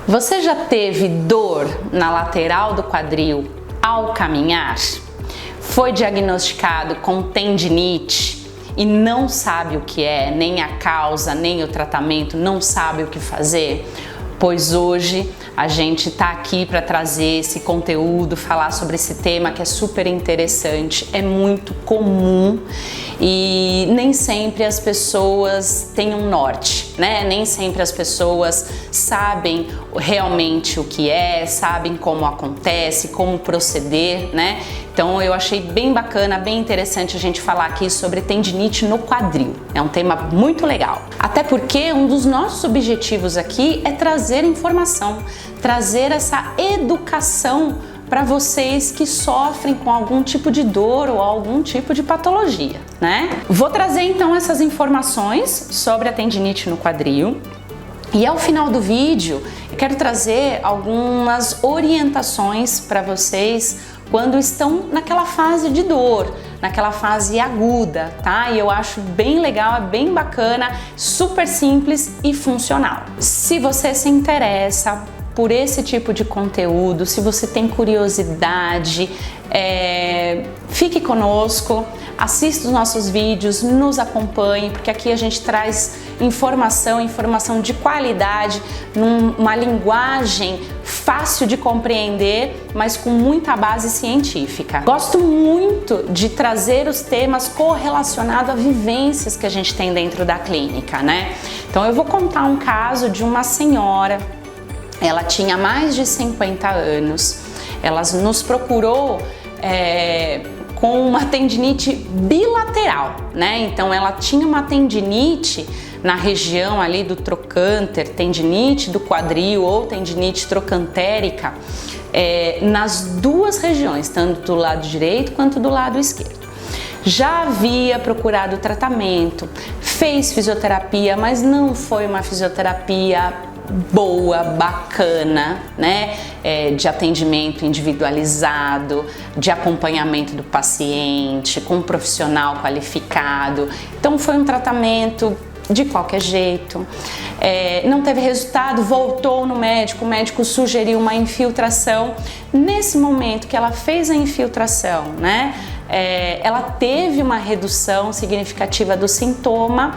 Você já teve dor na lateral do quadril ao caminhar? Foi diagnosticado com tendinite e não sabe o que é, nem a causa, nem o tratamento, não sabe o que fazer? Pois hoje a gente está aqui para trazer esse conteúdo, falar sobre esse tema que é super interessante, é muito comum e nem sempre as pessoas têm um norte, né? Nem sempre as pessoas sabem realmente o que é, sabem como acontece, como proceder, né? Então eu achei bem bacana, bem interessante a gente falar aqui sobre tendinite no quadril. É um tema muito legal. Até porque um dos nossos objetivos aqui é trazer informação, trazer essa educação para vocês que sofrem com algum tipo de dor ou algum tipo de patologia, né? Vou trazer então essas informações sobre a tendinite no quadril. E ao final do vídeo, eu quero trazer algumas orientações para vocês quando estão naquela fase de dor, naquela fase aguda, tá? E eu acho bem legal, é bem bacana, super simples e funcional. Se você se interessa por esse tipo de conteúdo, se você tem curiosidade, fique conosco, assista os nossos vídeos, nos acompanhe, porque aqui a gente traz informação de qualidade, numa linguagem fácil de compreender, mas com muita base científica. Gosto muito de trazer os temas correlacionados a vivências que a gente tem dentro da clínica, né? Então eu vou contar um caso de uma senhora. Ela tinha mais de 50 anos, ela nos procurou com uma tendinite bilateral, né? Então ela tinha uma tendinite na região ali do trocânter, tendinite do quadril ou tendinite trocantérica, nas duas regiões, tanto do lado direito quanto do lado esquerdo. Já havia procurado tratamento, fez fisioterapia, mas não foi uma fisioterapia boa, bacana, né? De atendimento individualizado, de acompanhamento do paciente, com um profissional qualificado. Então foi um tratamento de qualquer jeito, não teve resultado, voltou no médico, o médico sugeriu uma infiltração. Nesse momento que ela fez a infiltração, né? Ela teve uma redução significativa do sintoma,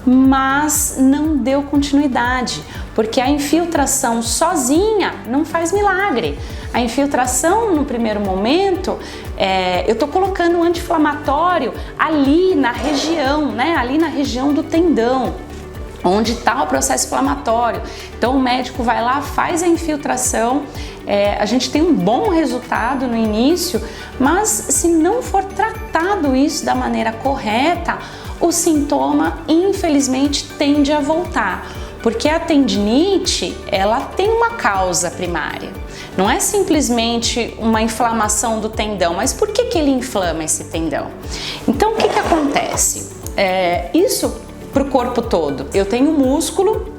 mas não deu continuidade, porque a infiltração sozinha não faz milagre. A infiltração, no primeiro momento, eu tô colocando um anti-inflamatório ali na região, né? Ali na região do tendão, onde está o processo inflamatório. Então o médico vai lá, faz a infiltração, a gente tem um bom resultado no início, mas se não for tratado isso da maneira correta, o sintoma infelizmente tende a voltar, porque a tendinite ela tem uma causa primária, não é simplesmente uma inflamação do tendão, mas por que ele inflama esse tendão? Então o que acontece? Isso para o corpo todo. Eu tenho músculo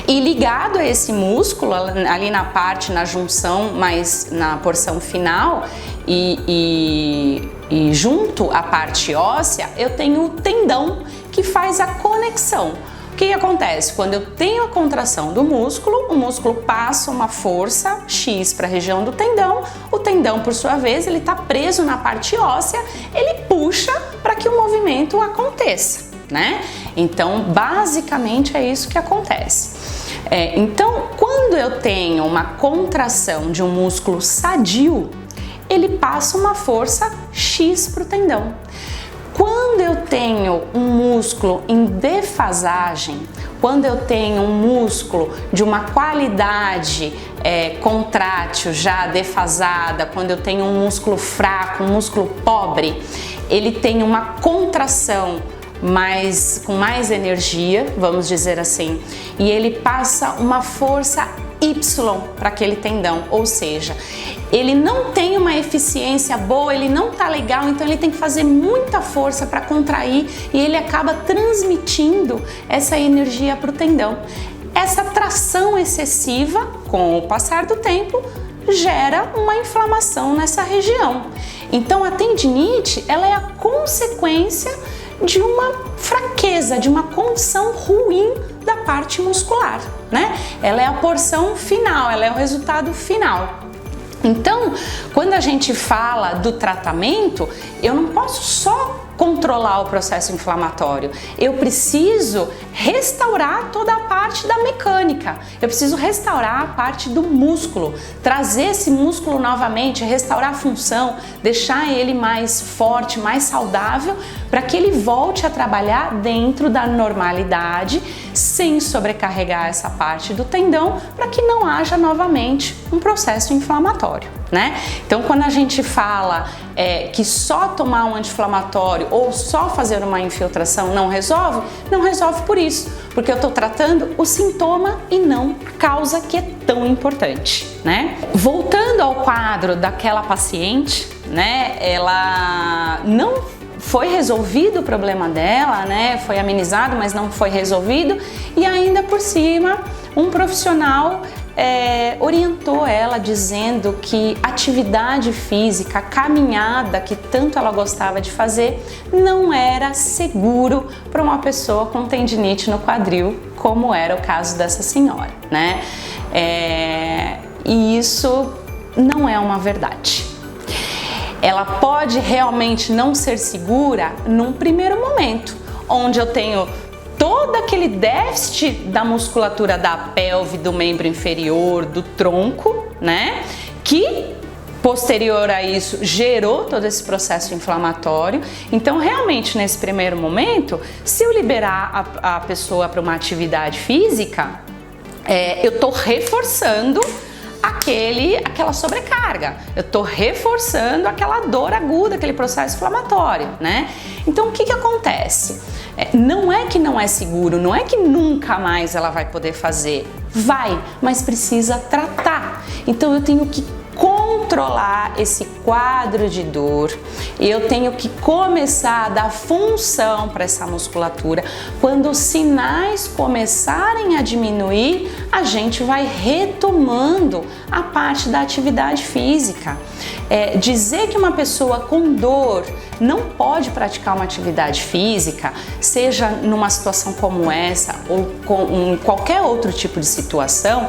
e ligado a esse músculo, ali na junção, mas na porção final e junto à parte óssea, eu tenho o tendão que faz a conexão. O que acontece? Quando eu tenho a contração do músculo, o músculo passa uma força X para a região do tendão, o tendão, por sua vez, ele está preso na parte óssea, ele puxa para que o movimento aconteça, né? Então, basicamente é isso que acontece. Então, quando eu tenho uma contração de um músculo sadio, ele passa uma força X para o tendão. Quando eu tenho um músculo em defasagem, quando eu tenho um músculo de uma qualidade contrátil já defasada, quando eu tenho um músculo fraco, um músculo pobre, ele tem uma contração com mais energia, vamos dizer assim, e ele passa uma força Y para aquele tendão, ou seja, ele não tem uma eficiência boa, ele não tá legal, então ele tem que fazer muita força para contrair e ele acaba transmitindo essa energia para o tendão. Essa tração excessiva, com o passar do tempo, gera uma inflamação nessa região. Então a tendinite, ela é a consequência de uma fraqueza, de uma condição ruim da parte muscular, né? Ela é a porção final, ela é o resultado final. Então, quando a gente fala do tratamento, eu não posso só controlar o processo inflamatório, eu preciso restaurar toda a parte da mecânica, eu preciso restaurar a parte do músculo, trazer esse músculo novamente, restaurar a função, deixar ele mais forte, mais saudável, para que ele volte a trabalhar dentro da normalidade, sem sobrecarregar essa parte do tendão, para que não haja novamente um processo inflamatório, né? Então, quando a gente fala que só tomar um anti-inflamatório ou só fazer uma infiltração não resolve por isso, porque eu estou tratando o sintoma e não a causa, que é tão importante, né? Voltando ao quadro daquela paciente, né? Ela não foi resolvido o problema dela, né? Foi amenizado, mas não foi resolvido, e ainda por cima um profissional orientou ela dizendo que atividade física, caminhada, que tanto ela gostava de fazer, não era seguro para uma pessoa com tendinite no quadril, como era o caso dessa senhora, né? E isso não é uma verdade. Ela pode realmente não ser segura num primeiro momento, onde eu tenho todo aquele déficit da musculatura da pelve, do membro inferior, do tronco, né? Que posterior a isso gerou todo esse processo inflamatório. Então, realmente, nesse primeiro momento, se eu liberar a pessoa para uma atividade física, eu estou reforçando aquela sobrecarga, eu estou reforçando aquela dor aguda, aquele processo inflamatório, né? Então, o que acontece? Não é que não é seguro, não é que nunca mais ela vai poder fazer, vai, mas precisa tratar. Então, eu tenho que controlar esse quadro de dor, eu tenho que começar a dar função para essa musculatura. Quando os sinais começarem a diminuir, a gente vai retomando a parte da atividade física. Dizer que uma pessoa com dor não pode praticar uma atividade física, seja numa situação como essa ou em qualquer outro tipo de situação,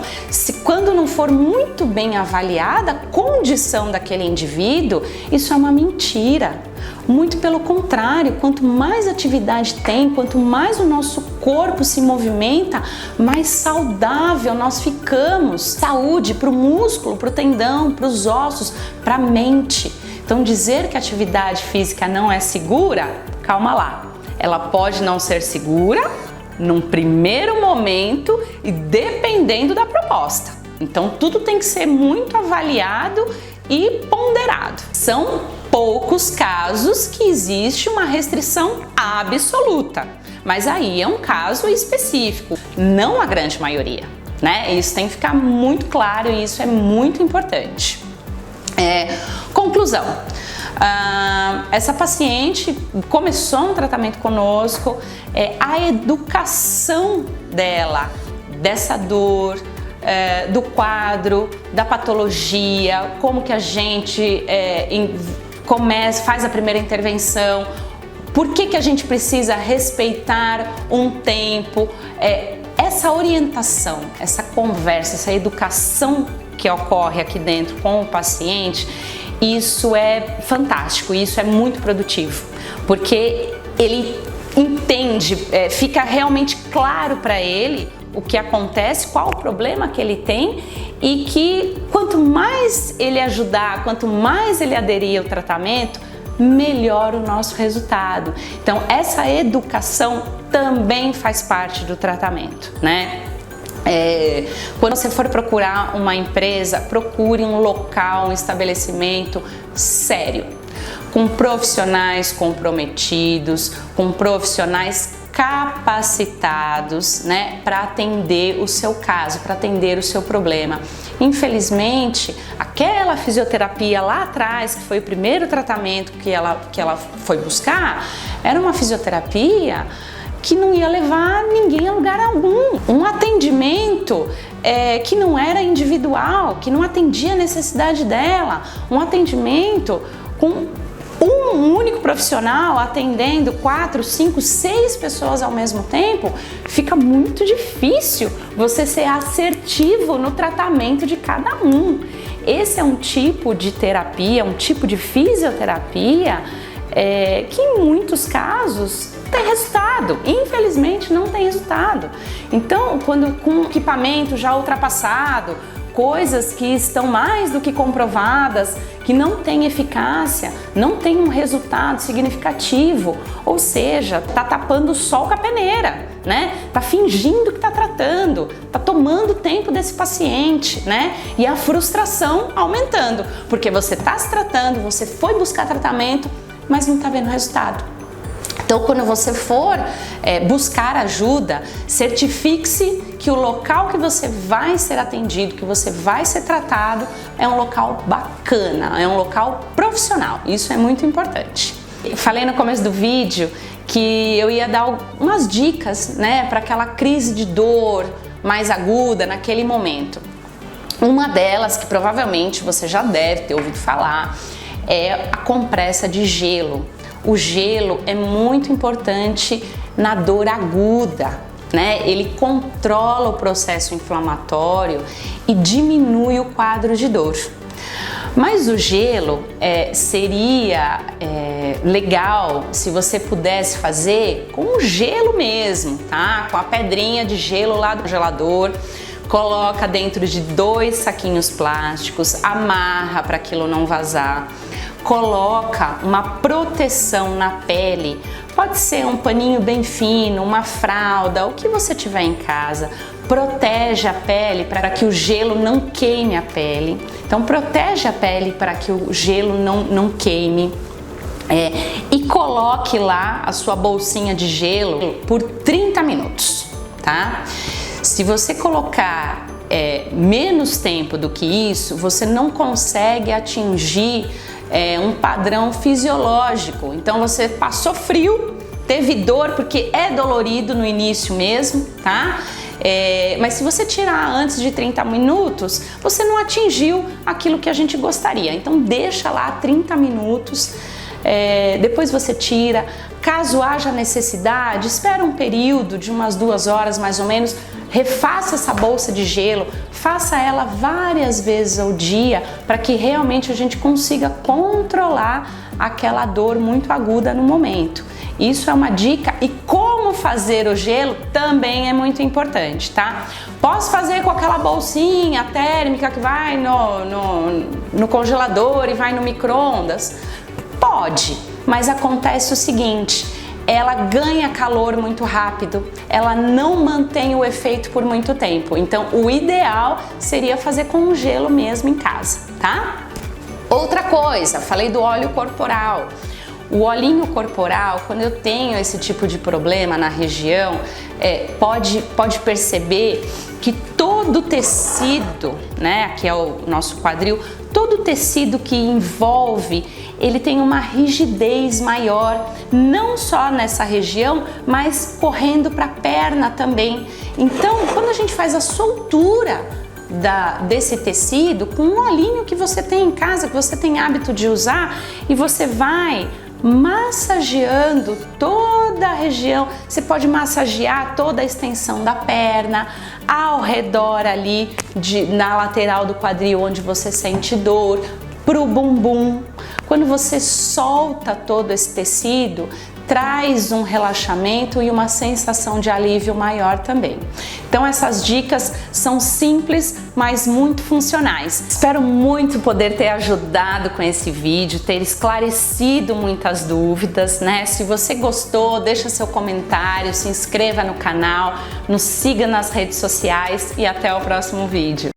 quando não for muito bem avaliada a condição daquele indivíduo, isso é uma mentira. Muito pelo contrário, quanto mais atividade tem, quanto mais o nosso corpo se movimenta, mais saudável nós ficamos. Saúde para o músculo, para o tendão, para os ossos, para a mente. Então, dizer que a atividade física não é segura, calma lá. Ela pode não ser segura num primeiro momento e dependendo da proposta. Então, tudo tem que ser muito avaliado e ponderado. São poucos casos que existe uma restrição absoluta, mas aí é um caso específico, não a grande maioria, né? Isso tem que ficar muito claro e isso é muito importante. Conclusão. Essa paciente começou um tratamento conosco, a educação dela, dessa dor, do quadro, da patologia, como que a gente faz a primeira intervenção, por que a gente precisa respeitar um tempo, essa orientação, essa conversa, essa educação que ocorre aqui dentro com o paciente, isso é fantástico, isso é muito produtivo, porque ele entende, fica realmente claro para ele o que acontece, qual o problema que ele tem e que quanto mais ele ajudar, quanto mais ele aderir ao tratamento, melhor o nosso resultado. Então, essa educação também faz parte do tratamento, né? Quando você for procurar uma empresa, procure um local, um estabelecimento sério, com profissionais comprometidos, com profissionais capacitados, né, para atender o seu caso, para atender o seu problema. Infelizmente, aquela fisioterapia lá atrás, que foi o primeiro tratamento que ela foi buscar, era uma fisioterapia que não ia levar ninguém a lugar algum. Um atendimento que não era individual, que não atendia a necessidade dela, um atendimento com Um único profissional atendendo 4, 5, 6 pessoas ao mesmo tempo, fica muito difícil você ser assertivo no tratamento de cada um. Esse é um tipo de terapia, um tipo de fisioterapia que em muitos casos tem resultado, infelizmente não tem resultado. Então, quando com equipamento já ultrapassado, coisas que estão mais do que comprovadas, que não têm eficácia, não tem um resultado significativo, ou seja, tá tapando o sol com a peneira, né? Tá fingindo que tá tratando, tá tomando tempo desse paciente, né? E a frustração aumentando, porque você tá se tratando, você foi buscar tratamento, mas não tá vendo resultado. Então, quando você for buscar ajuda, certifique-se que o local que você vai ser atendido, que você vai ser tratado, é um local bacana, é um local profissional. Isso é muito importante. Falei no começo do vídeo que eu ia dar umas dicas, né, para aquela crise de dor mais aguda naquele momento. Uma delas, que provavelmente você já deve ter ouvido falar, é a compressa de gelo. O gelo é muito importante na dor aguda, né? Ele controla o processo inflamatório e diminui o quadro de dor. Mas o gelo seria legal se você pudesse fazer com o gelo mesmo, tá? Com a pedrinha de gelo lá do congelador. Coloca dentro de 2 saquinhos plásticos, amarra para aquilo não vazar. Coloca uma proteção na pele, pode ser um paninho bem fino, uma fralda, o que você tiver em casa. Protege a pele para que o gelo não queime a pele. Então protege a pele para que o gelo não queime. E coloque lá a sua bolsinha de gelo por 30 minutos, tá? Se você colocar menos tempo do que isso, você não consegue atingir um padrão fisiológico. Então você passou frio, teve dor porque é dolorido no início mesmo, tá? Mas se você tirar antes de 30 minutos, você não atingiu aquilo que a gente gostaria. Então deixa lá 30 minutos, depois você tira. Caso haja necessidade, espera um período de umas 2 horas mais ou menos, refaça essa bolsa de gelo, faça ela várias vezes ao dia para que realmente a gente consiga controlar aquela dor muito aguda no momento. Isso é uma dica, e como fazer o gelo também é muito importante, tá? Posso fazer com aquela bolsinha térmica que vai no congelador e vai no micro-ondas? Pode, mas acontece o seguinte: ela ganha calor muito rápido, ela não mantém o efeito por muito tempo. Então, o ideal seria fazer com o gelo mesmo em casa, tá? Outra coisa, falei do óleo corporal. O olhinho corporal, quando eu tenho esse tipo de problema na região, pode perceber que todo tecido, né, aqui é o nosso quadril, todo tecido que envolve, ele tem uma rigidez maior, não só nessa região, mas correndo para a perna também. Então, quando a gente faz a soltura desse tecido com um olhinho que você tem em casa, que você tem hábito de usar, e você vai massageando toda a região, você pode massagear toda a extensão da perna, ao redor ali, na lateral do quadril onde você sente dor, pro bumbum. Quando você solta todo esse tecido, traz um relaxamento e uma sensação de alívio maior também. Então essas dicas são simples, mas muito funcionais. Espero muito poder ter ajudado com esse vídeo, ter esclarecido muitas dúvidas, né? Se você gostou, deixa seu comentário, se inscreva no canal, nos siga nas redes sociais e até o próximo vídeo.